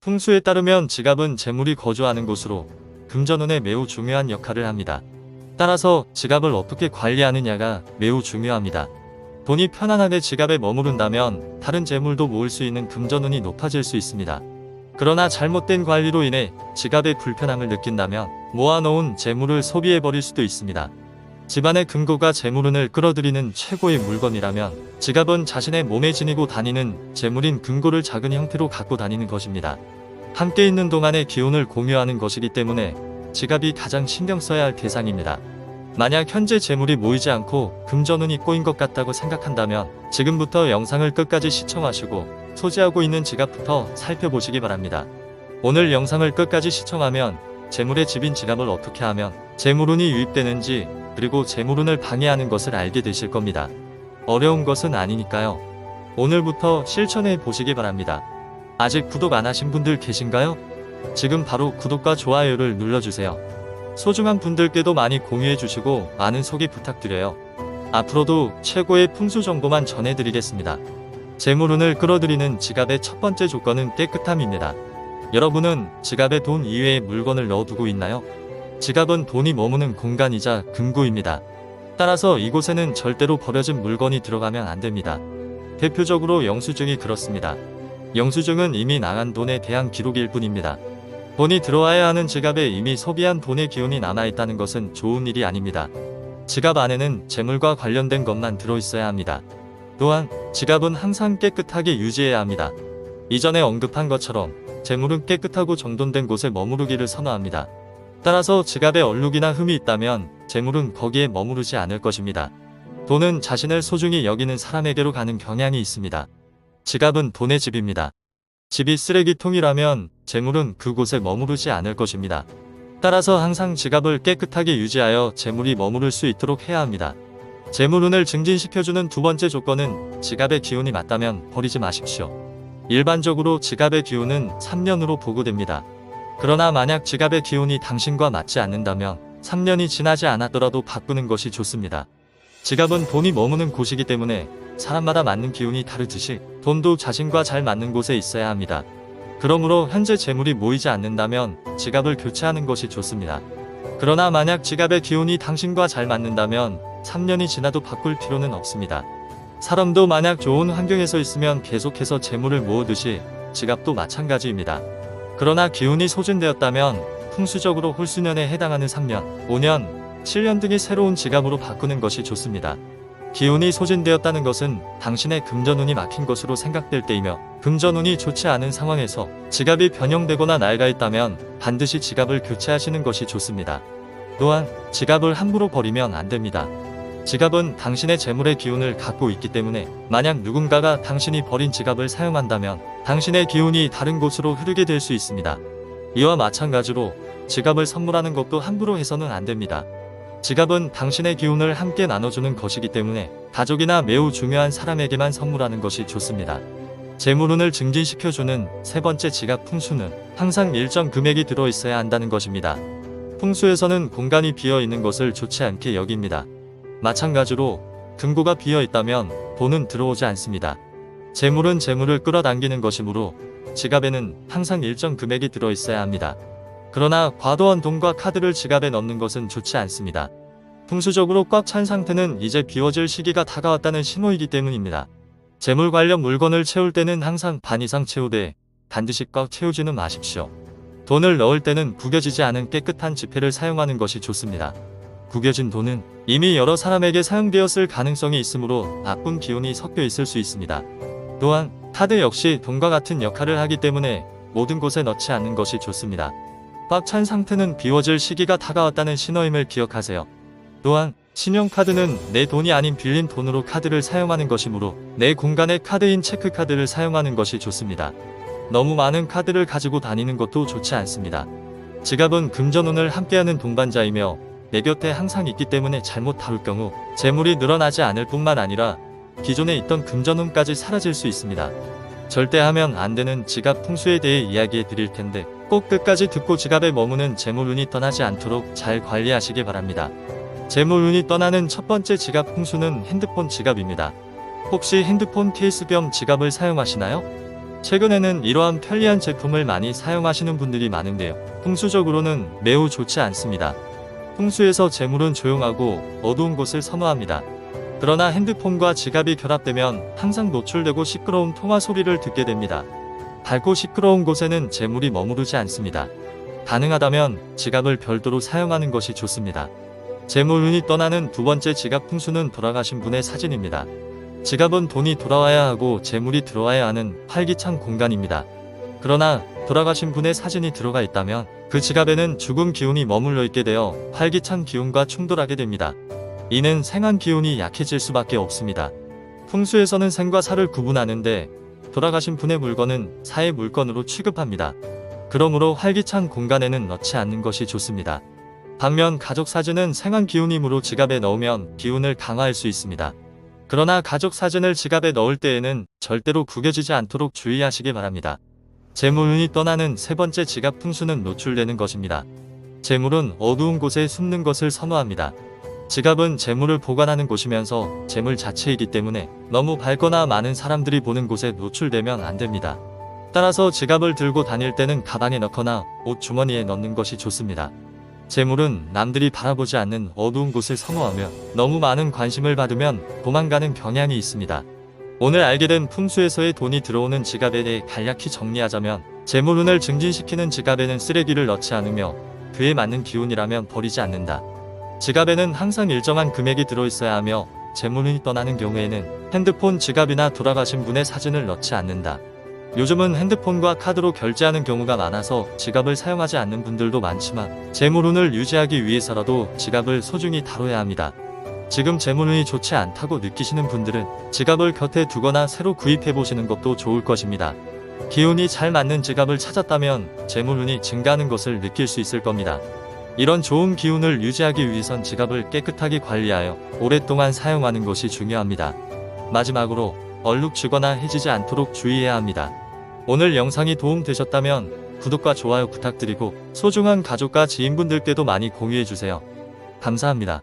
풍수에 따르면 지갑은 재물이 거주하는 곳으로 금전운에 매우 중요한 역할을 합니다. 따라서 지갑을 어떻게 관리하느냐가 매우 중요합니다. 돈이 편안하게 지갑에 머무른다면 다른 재물도 모을 수 있는 금전운이 높아질 수 있습니다. 그러나 잘못된 관리로 인해 지갑에 불편함을 느낀다면 모아놓은 재물을 소비해버릴 수도 있습니다. 집안의 금고가 재물운을 끌어들이는 최고의 물건이라면 지갑은 자신의 몸에 지니고 다니는 재물인 금고를 작은 형태로 갖고 다니는 것입니다. 함께 있는 동안의 기운을 공유하는 것이기 때문에 지갑이 가장 신경 써야 할 대상입니다. 만약 현재 재물이 모이지 않고 금전운이 꼬인 것 같다고 생각한다면 지금부터 영상을 끝까지 시청하시고 소지하고 있는 지갑부터 살펴보시기 바랍니다. 오늘 영상을 끝까지 시청하면 재물의 집인 지갑을 어떻게 하면 재물운이 유입되는지 그리고 재물운을 방해하는 것을 알게 되실 겁니다. 어려운 것은 아니니까요. 오늘부터 실천해 보시기 바랍니다. 아직 구독 안 하신 분들 계신가요? 지금 바로 구독과 좋아요를 눌러주세요. 소중한 분들께도 많이 공유해 주시고 많은 소개 부탁드려요. 앞으로도 최고의 풍수 정보만 전해드리겠습니다. 재물운을 끌어들이는 지갑의 첫 번째 조건은 깨끗함입니다. 여러분은 지갑에 돈 이외의 물건을 넣어두고 있나요? 지갑은 돈이 머무는 공간이자 금고입니다. 따라서 이곳에는 절대로 버려진 물건이 들어가면 안 됩니다. 대표적으로 영수증이 그렇습니다. 영수증은 이미 나간 돈에 대한 기록일 뿐입니다. 돈이 들어와야 하는 지갑에 이미 소비한 돈의 기운이 남아있다는 것은 좋은 일이 아닙니다. 지갑 안에는 재물과 관련된 것만 들어있어야 합니다. 또한 지갑은 항상 깨끗하게 유지해야 합니다. 이전에 언급한 것처럼 재물은 깨끗하고 정돈된 곳에 머무르기를 선호합니다. 따라서 지갑에 얼룩이나 흠이 있다면 재물은 거기에 머무르지 않을 것입니다. 돈은 자신을 소중히 여기는 사람에게로 가는 경향이 있습니다. 지갑은 돈의 집입니다. 집이 쓰레기통이라면 재물은 그곳에 머무르지 않을 것입니다. 따라서 항상 지갑을 깨끗하게 유지하여 재물이 머무를 수 있도록 해야 합니다. 재물운을 증진시켜주는 두 번째 조건은 지갑의 기운이 맞다면 버리지 마십시오. 일반적으로 지갑의 기운은 3년으로 보고됩니다. 그러나 만약 지갑의 기운이 당신과 맞지 않는다면 3년이 지나지 않았더라도 바꾸는 것이 좋습니다. 지갑은 돈이 머무는 곳이기 때문에 사람마다 맞는 기운이 다르듯이 돈도 자신과 잘 맞는 곳에 있어야 합니다. 그러므로 현재 재물이 모이지 않는다면 지갑을 교체하는 것이 좋습니다. 그러나 만약 지갑의 기운이 당신과 잘 맞는다면 3년이 지나도 바꿀 필요는 없습니다. 사람도 만약 좋은 환경에서 있으면 계속해서 재물을 모으듯이 지갑도 마찬가지입니다. 그러나 기운이 소진되었다면 풍수적으로 홀수년에 해당하는 3년, 5년, 7년 등이 새로운 지갑으로 바꾸는 것이 좋습니다. 기운이 소진되었다는 것은 당신의 금전운이 막힌 것으로 생각될 때이며 금전운이 좋지 않은 상황에서 지갑이 변형되거나 낡아있다면 반드시 지갑을 교체하시는 것이 좋습니다. 또한 지갑을 함부로 버리면 안 됩니다. 지갑은 당신의 재물의 기운을 갖고 있기 때문에 만약 누군가가 당신이 버린 지갑을 사용한다면 당신의 기운이 다른 곳으로 흐르게 될 수 있습니다. 이와 마찬가지로 지갑을 선물하는 것도 함부로 해서는 안 됩니다. 지갑은 당신의 기운을 함께 나눠주는 것이기 때문에 가족이나 매우 중요한 사람에게만 선물하는 것이 좋습니다. 재물운을 증진시켜주는 세 번째 지갑 풍수는 항상 일정 금액이 들어있어야 한다는 것입니다. 풍수에서는 공간이 비어있는 것을 좋지 않게 여깁니다. 마찬가지로 금고가 비어있다면 돈은 들어오지 않습니다. 재물은 재물을 끌어당기는 것이므로 지갑에는 항상 일정 금액이 들어있어야 합니다. 그러나 과도한 돈과 카드를 지갑에 넣는 것은 좋지 않습니다. 풍수적으로 꽉 찬 상태는 이제 비워질 시기가 다가왔다는 신호이기 때문입니다. 재물 관련 물건을 채울 때는 항상 반 이상 채우되 반드시 꽉 채우지는 마십시오. 돈을 넣을 때는 구겨지지 않은 깨끗한 지폐를 사용하는 것이 좋습니다. 구겨진 돈은 이미 여러 사람에게 사용되었을 가능성이 있으므로 나쁜 기운이 섞여 있을 수 있습니다. 또한 카드 역시 돈과 같은 역할을 하기 때문에 모든 곳에 넣지 않는 것이 좋습니다. 꽉 찬 상태는 비워질 시기가 다가왔다는 신호임을 기억하세요. 또한 신용카드는 내 돈이 아닌 빌린 돈으로 카드를 사용하는 것이므로 내 공간에 카드인 체크카드를 사용하는 것이 좋습니다. 너무 많은 카드를 가지고 다니는 것도 좋지 않습니다. 지갑은 금전운을 함께하는 동반자이며 내 곁에 항상 있기 때문에 잘못 다룰 경우 재물이 늘어나지 않을 뿐만 아니라 기존에 있던 금전운까지 사라질 수 있습니다. 절대 하면 안 되는 지갑 풍수에 대해 이야기해 드릴 텐데 꼭 끝까지 듣고 지갑에 머무는 재물운이 떠나지 않도록 잘 관리하시기 바랍니다. 재물운이 떠나는 첫 번째 지갑 풍수는 핸드폰 지갑입니다. 혹시 핸드폰 케이스 겸 지갑을 사용하시나요? 최근에는 이러한 편리한 제품을 많이 사용하시는 분들이 많은데요. 풍수적으로는 매우 좋지 않습니다. 풍수에서 재물은 조용하고 어두운 곳을 선호합니다. 그러나 핸드폰과 지갑이 결합되면 항상 노출되고 시끄러운 통화 소리를 듣게 됩니다. 밝고 시끄러운 곳에는 재물이 머무르지 않습니다. 가능하다면 지갑을 별도로 사용하는 것이 좋습니다. 재물운이 떠나는 두 번째 지갑 풍수는 돌아가신 분의 사진입니다. 지갑은 돈이 돌아와야 하고 재물이 들어와야 하는 활기찬 공간입니다. 그러나 돌아가신 분의 사진이 들어가 있다면 그 지갑에는 죽음 기운이 머물러 있게 되어 활기찬 기운과 충돌하게 됩니다. 이는 생한 기운이 약해질 수밖에 없습니다. 풍수에서는 생과 사를 구분하는데 돌아가신 분의 물건은 사의 물건으로 취급합니다. 그러므로 활기찬 공간에는 넣지 않는 것이 좋습니다. 반면 가족 사진은 생한 기운이므로 지갑에 넣으면 기운을 강화할 수 있습니다. 그러나 가족 사진을 지갑에 넣을 때에는 절대로 구겨지지 않도록 주의하시기 바랍니다. 재물운이 떠나는 세 번째 지갑 풍수는 노출되는 것입니다. 재물은 어두운 곳에 숨는 것을 선호합니다. 지갑은 재물을 보관하는 곳이면서 재물 자체이기 때문에 너무 밝거나 많은 사람들이 보는 곳에 노출되면 안 됩니다. 따라서 지갑을 들고 다닐 때는 가방에 넣거나 옷 주머니에 넣는 것이 좋습니다. 재물은 남들이 바라보지 않는 어두운 곳을 선호하며 너무 많은 관심을 받으면 도망가는 경향이 있습니다. 오늘 알게 된 풍수에서의 돈이 들어오는 지갑에 대해 간략히 정리하자면 재물운을 증진시키는 지갑에는 쓰레기를 넣지 않으며 그에 맞는 기운이라면 버리지 않는다. 지갑에는 항상 일정한 금액이 들어있어야 하며 재물운이 떠나는 경우에는 핸드폰, 지갑이나 돌아가신 분의 사진을 넣지 않는다. 요즘은 핸드폰과 카드로 결제하는 경우가 많아서 지갑을 사용하지 않는 분들도 많지만 재물운을 유지하기 위해서라도 지갑을 소중히 다뤄야 합니다. 지금 재물운이 좋지 않다고 느끼시는 분들은 지갑을 곁에 두거나 새로 구입해 보시는 것도 좋을 것입니다. 기운이 잘 맞는 지갑을 찾았다면 재물운이 증가하는 것을 느낄 수 있을 겁니다. 이런 좋은 기운을 유지하기 위해선 지갑을 깨끗하게 관리하여 오랫동안 사용하는 것이 중요합니다. 마지막으로 얼룩지거나 해지지 않도록 주의해야 합니다. 오늘 영상이 도움되셨다면 구독과 좋아요 부탁드리고 소중한 가족과 지인분들께도 많이 공유해주세요. 감사합니다.